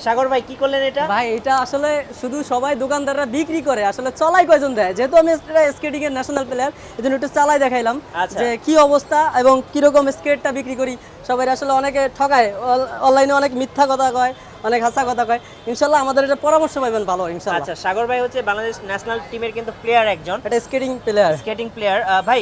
সাগর ভাই কি করলেন এটা? ভাই এটা আসলে শুধু সবাই দোকানদাররা বিক্রি করে, আসলে চলাই কয়জন দেয়। যেহেতু আমি স্কেটিং এর ন্যাশনাল প্লেয়ার, এজন্য একটু চালাই দেখাইলাম আচ্ছা। যে কি অবস্থা এবং কিরকম স্কেটটা বিক্রি করি। সবাই আসলে অনেকে ঠকায়, অনলাইনে অনেক মিথ্যা কথা কয়, অনেক হাসা কথা কয়। ইনশাল্লাহ আমাদের এটা পরামর্শ পাবেন ভালো ইনশাল্লাহ। আচ্ছা, সাগর ভাই হচ্ছে বাংলাদেশ ন্যাশনাল টিমের কিন্তু প্লেয়ার একজন, এটা স্কেটিং প্লেয়ার, স্কেটিং প্লেয়ার। ভাই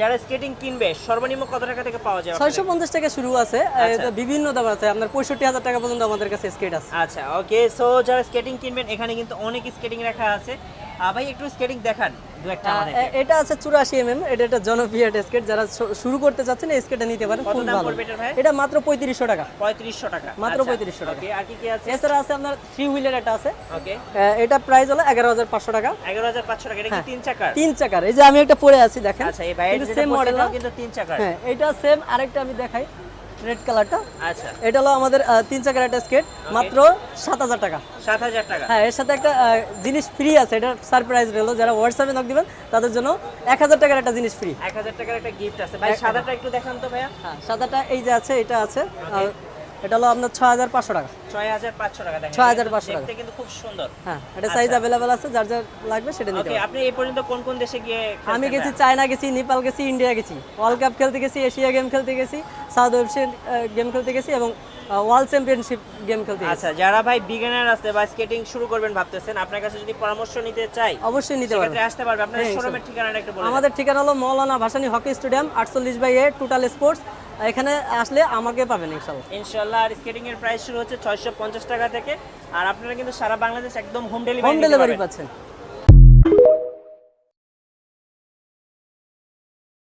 যারা স্কেটিং কিনবে সর্বনিম্ন কত টাকা থেকে পাওয়া যায়? 650 টাকা শুরু আছে, এটা বিভিন্ন দাম আছে, আপনার 65,000 টাকা পর্যন্ত আমাদের কাছে স্কেট আছে। আচ্ছা ওকে, সো যারা স্কেটিং কিনবেন এখানে কিন্তু অনেক স্কেটিং রাখা আছে। ভাই একটু স্কেটিং দেখান দু একটা আমাদের। এটা আছে 84 এটা একটা জনপ্রিয় স্কেট, যারা শুরু করতে চাচ্ছেন এই স্কেটটা নিতে পারেন। কত খুব দাম ভালো। পড়বে এটা ভাই? এটা মাত্র 3500 টাকা। 3500 টাকা, মাত্র 3500 টাকা। ওকে, আর কি কি আছে? এছাড়া আছে আপনার 3 হুইলার একটা আছে, ওকে, এটা প্রাইস হলো 11500 টাকা। 11500 টাকা। এটা কি 3 চাকার? 3 চাকার, এই যে আমি একটা পরে আছি দেখেন। আচ্ছা, এই ভাইয়ের যেটা সেম মডেল কিন্তু 3 চাকার। হ্যাঁ, এটা সেম। আরেকটা আমি দেখাই, রেড কালারটা। আচ্ছা, এটা হলো আমাদের 3 চাকার একটা স্কেট, মাত্র 7000 টাকা। 7000 টাকা। হ্যাঁ, এর সাথে একটা জিনিস ফ্রি আছে, এটা সারপ্রাইজ রইলো। যারা হোয়াটসঅ্যাপে নক দিবেন তাদের জন্য 1000 টাকার একটা জিনিস ফ্রি। 1000 টাকার একটা গিফট আছে। ভাই সাদাটা একটু দেখান তো ভাইয়া। হ্যাঁ, সাদাটা এই যে আছে, এটা আছে। আর এটা হলো আপনার 6500 টাকা। 6500 টাকা দেখেন। 6500 টাকা। দেখতে কিন্তু খুব সুন্দর। হ্যাঁ, এটা সাইজ अवेलेबल আছে, যার যার লাগবে সেটা নিতে ওকে, পারেন। আপনি এই পর্যন্ত কোন কোন দেশে গিয়ে খেলছেন? আমি গেছি চায়না, গেছি নেপাল, গেছি ইন্ডিয়া, গেছি ওয়ার্ল্ড কাপ খেলতে গেছি, এশিয়া গেম খেলতে গেছি, সাউথ এশিয়ান গেম খেলতে গেছি এবং ওয়ার্ল্ড চ্যাম্পিয়নশিপ গেম খেলতে গেছি। আচ্ছা, যারা ভাই বিগিনার আছে বা স্কেটিং শুরু করবেন ভাবতেছেন, আপনার কাছে যদি পরামর্শ নিতে চাই অবশ্যই নিতে পারবেন। সেক্ষেত্রে আসতে পারবে। আপনার হ্যাঁ, শোরুমের ঠিকানাটা একটু বলুন। আমাদের ঠিকানা হলো Maulana Bhasani hockey stadium, 48/A total sports. এখানে আসলে আমাকে পাবেন ইনশাআল্লাহ। ইনশাআল্লাহ। আর স্কেটিং এর প্রাইস শুরু হচ্ছে 650 টাকা থেকে। আর আপনারা কিন্তু সারা বাংলাদেশ একদম হোম হোম ডেলিভারি ডেলিভারি পাচ্ছেন।